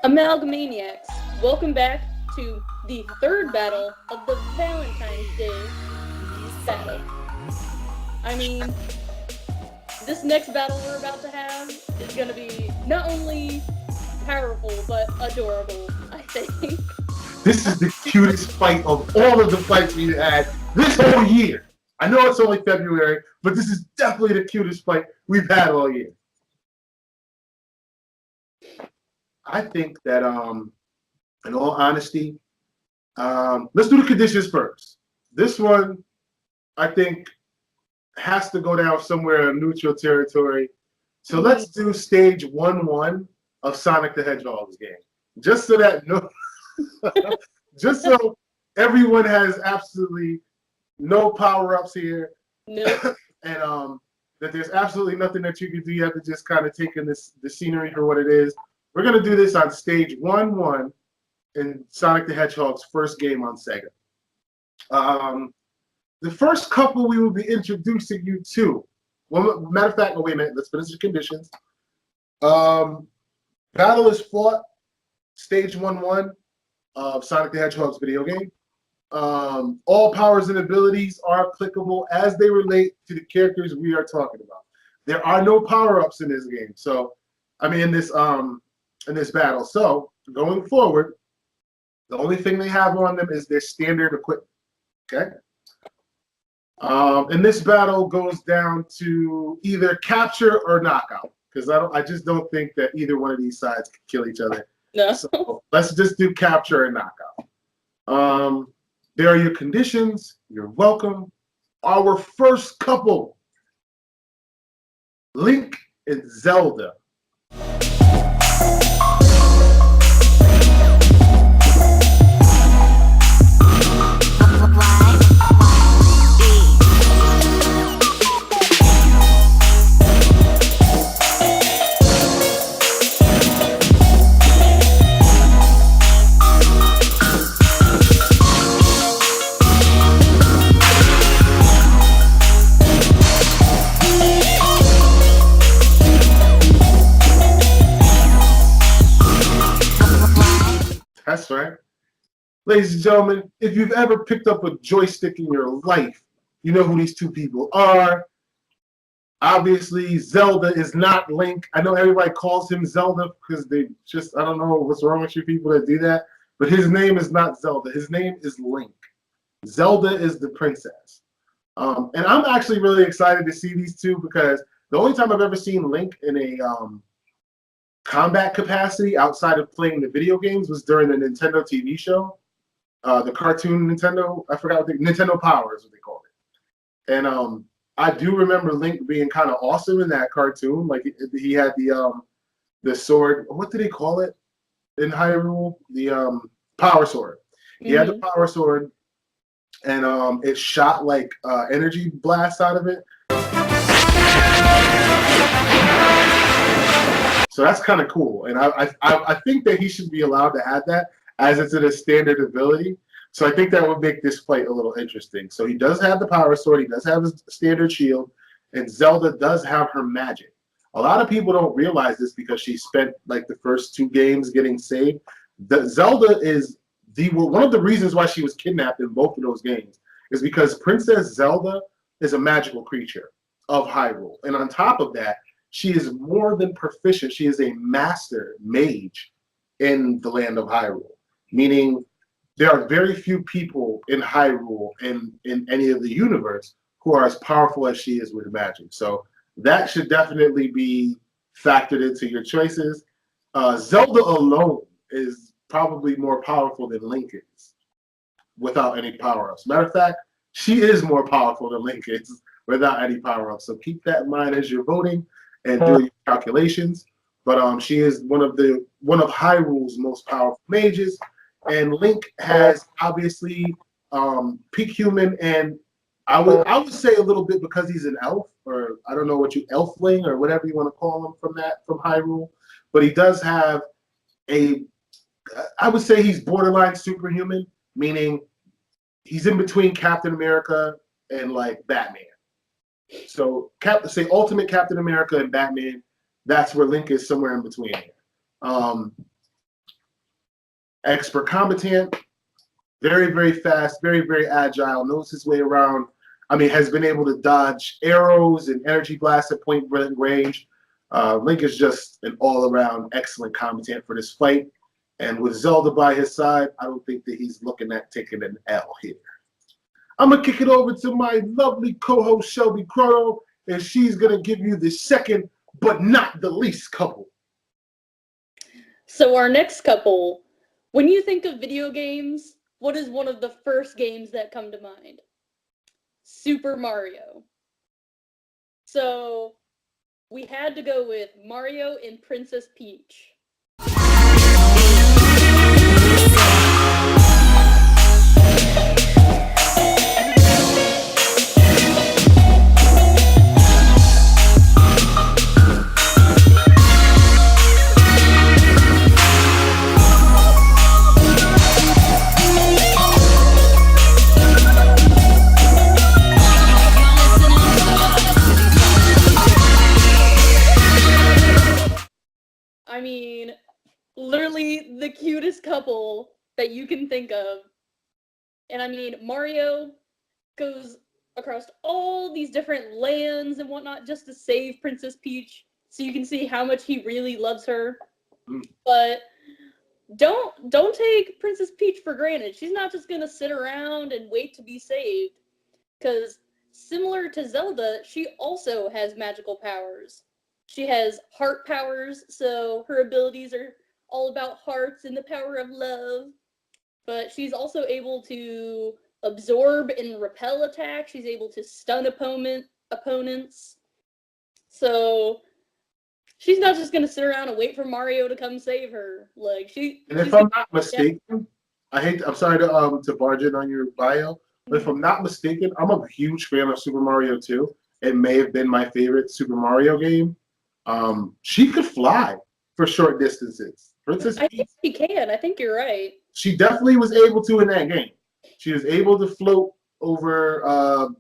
Amalga-Maniacs, welcome back to the third battle of the Valentine's Day battle. I mean, this next battle we're about to have is going to be not only powerful, but adorable, I think. This is the cutest fight of all of the fights we've had this whole year. I know it's only February, but this is definitely the cutest fight we've had all year. I think that, in all honesty, let's do the conditions first. This one, I think, has to go down somewhere in neutral territory. So let's do stage 1-1 of Sonic the Hedgehog's game. Just so that just so everyone has absolutely no power-ups here. No. And that there's absolutely nothing that you can do. You have to just kind of take in the scenery for what it is. We're going to do this on stage 1-1 in Sonic the Hedgehog's first game on Sega. The first couple we will be introducing you to. Well, matter of fact, wait a minute. Let's finish the conditions. Battle is fought, stage 1-1 of Sonic the Hedgehog's video game. All powers and abilities are applicable as they relate to the characters we are talking about. There are no power-ups in this game. So, I mean, in this battle. So, going forward, the only thing they have on them is their standard equipment. Okay. And this battle goes down to either capture or knockout, because I just don't think that either one of these sides can kill each other. No. So let's just do capture and knockout. There are your conditions. You're welcome. Our first couple, Link and Zelda. That's right. Ladies and gentlemen, if you've ever picked up a joystick in your life, you know who these two people are. Obviously, Zelda is not Link. I know everybody calls him Zelda because they just, I don't know what's wrong with you people that do that, but his name is not Zelda. His name is Link. Zelda is the princess. And I'm actually really excited to see these two because the only time I've ever seen Link in a combat capacity outside of playing the video games was during the Nintendo TV show, the cartoon Nintendo. I forgot what Nintendo Power is what they called it. And I do remember Link being kind of awesome in that cartoon. Like he had the sword. What do they call it in Hyrule? The power sword. He had the power sword, and it shot like energy blasts out of it. So that's kind of cool, and I think that he should be allowed to have that as it's in a standard ability. So I think that would make this fight a little interesting. So he does have the power sword, he does have his standard shield, and Zelda does have her magic. A lot of people don't realize this because she spent like the first two games getting saved. Zelda is one of the reasons why she was kidnapped in both of those games is because Princess Zelda is a magical creature of Hyrule, and on top of that, she is more than proficient. She is a master mage in the land of Hyrule, meaning there are very few people in Hyrule and in any of the universe who are as powerful as she is with magic. So that should definitely be factored into your choices. Zelda alone is probably more powerful than Link is without any power-ups. Matter of fact, she is more powerful than Link is without any power-ups. So keep that in mind as you're voting and doing calculations. But she is one of Hyrule's most powerful mages, and Link has obviously peak human, and I would say a little bit because he's an elf, or I don't know what elfling or whatever you want to call him from Hyrule, but he does have I would say he's borderline superhuman, meaning he's in between Captain America and like Batman. So, say Ultimate Captain America and Batman, that's where Link is somewhere in between here. expert combatant, very, very fast, very, very agile, knows his way around. I mean, has been able to dodge arrows and energy blasts at point blank range. Link is just an all-around excellent combatant for this fight. And with Zelda by his side, I don't think that he's looking at taking an L here. I'm going to kick it over to my lovely co-host, Shelby Croto, and she's going to give you the second, but not the least couple. So our next couple, when you think of video games, what is one of the first games that come to mind? Super Mario. So we had to go with Mario and Princess Peach. I mean, literally the cutest couple that you can think of. And I mean, Mario goes across all these different lands and whatnot just to save Princess Peach, so you can see how much he really loves her. But don't take Princess Peach for granted. She's not just gonna sit around and wait to be saved, because similar to Zelda, she also has magical powers. She has heart powers, so her abilities are all about hearts and the power of love. But she's also able to absorb and repel attacks. She's able to stun opponents. So she's not just gonna sit around and wait for Mario to come save her. Like And if I'm not mistaken, I'm sorry to barge in on your bio, but if I'm not mistaken, I'm a huge fan of Super Mario 2. It may have been my favorite Super Mario game. She could fly for short distances. Princess I think she can. I think you're right. She definitely was able to in that game. She was able to float over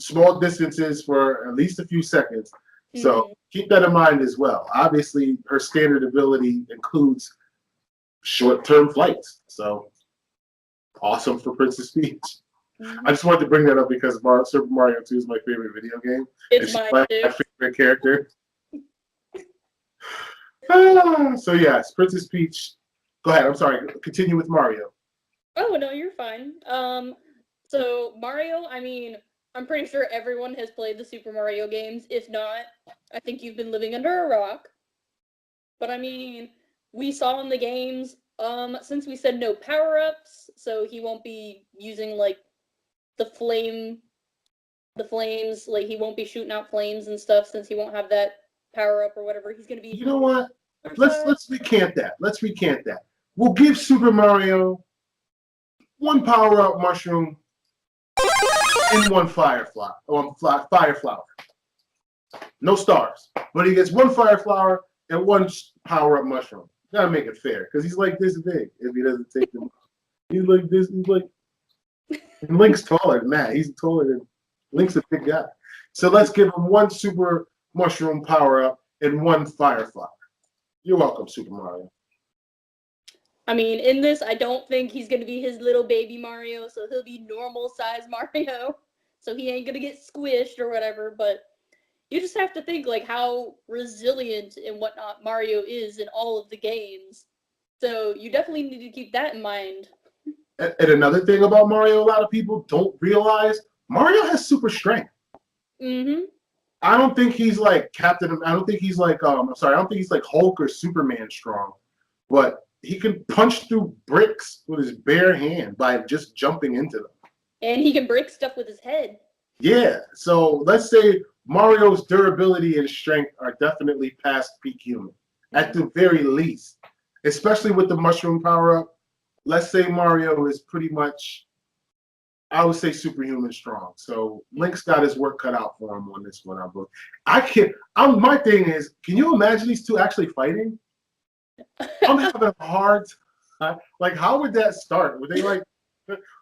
small distances for at least a few seconds. So keep that in mind as well. Obviously, her standard ability includes short-term flights. So awesome for Princess Peach. I just wanted to bring that up because Super Mario 2 is my favorite video game. It's my favorite character. So yes, Princess Peach. Go ahead. I'm sorry. Continue with Mario. Oh no, you're fine. So Mario, I mean, I'm pretty sure everyone has played the Super Mario games. If not, I think you've been living under a rock. But I mean, we saw in the games, since we said no power-ups, so he won't be using like the flames, like he won't be shooting out flames and stuff since he won't have that power-up or whatever. He's gonna be. You know what? Let's recant that. Let's recant that. We'll give Super Mario one power-up mushroom and one fire flower. No stars, but he gets one fire flower and one power-up mushroom. Gotta make it fair, because he's like this big. If he doesn't take them, he's like this. He's like, and Link's taller than that. He's taller than Link's a big guy. So let's give him one super mushroom power-up and one fire flower. You're welcome, Super Mario. I mean, in this, I don't think he's going to be his little baby Mario, so he'll be normal size Mario. So he ain't going to get squished or whatever, but you just have to think like how resilient and whatnot Mario is in all of the games. So you definitely need to keep that in mind. And another thing about Mario, a lot of people don't realize, Mario has super strength. I don't think he's like Captain. I don't think he's like I don't think he's like Hulk or Superman strong, but he can punch through bricks with his bare hand by just jumping into them. And he can break stuff with his head. Yeah. So let's say Mario's durability and strength are definitely past peak human, at the very least. Especially with the mushroom power up. Let's say Mario is pretty much, I would say, superhuman strong. So Link's got his work cut out for him on this one. My thing is, can you imagine these two actually fighting? I'm having a hard time. Like, how would that start? Would they like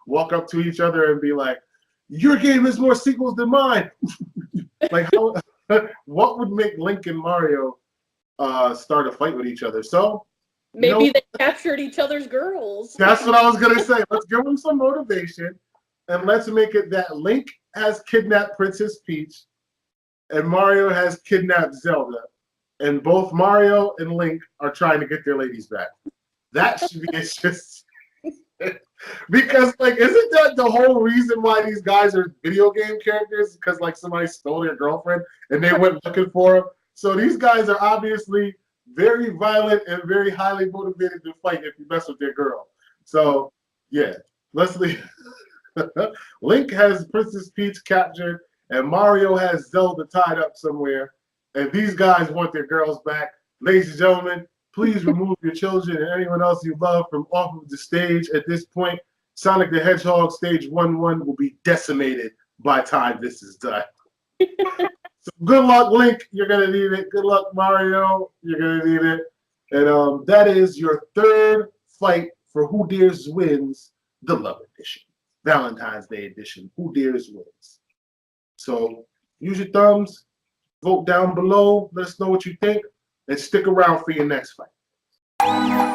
walk up to each other and be like, "Your game has more sequels than mine"? Like, what would make Link and Mario start a fight with each other? So Maybe they captured each other's girls. That's what I was gonna say. Let's give them some motivation, and let's make it that Link has kidnapped Princess Peach, and Mario has kidnapped Zelda, and both Mario and Link are trying to get their ladies back. That should be just because, like, isn't that the whole reason why these guys are video game characters? Because like somebody stole their girlfriend and they went looking for them. So these guys are obviously very violent and very highly motivated to fight if you mess with their girl. So yeah, let's leave. Link has Princess Peach captured, and Mario has Zelda tied up somewhere. And these guys want their girls back. Ladies and gentlemen, please remove your children and anyone else you love from off of the stage. At this point, Sonic the Hedgehog stage 1-1 will be decimated by time this is done. So good luck, Link. You're going to need it. Good luck, Mario. You're going to need it. And that is your third fight for Who Dares Wins, the Love Edition. Valentine's Day edition. Who Dares Wins. So use your thumbs. Vote down below. Let us know what you think. And stick around for your next fight.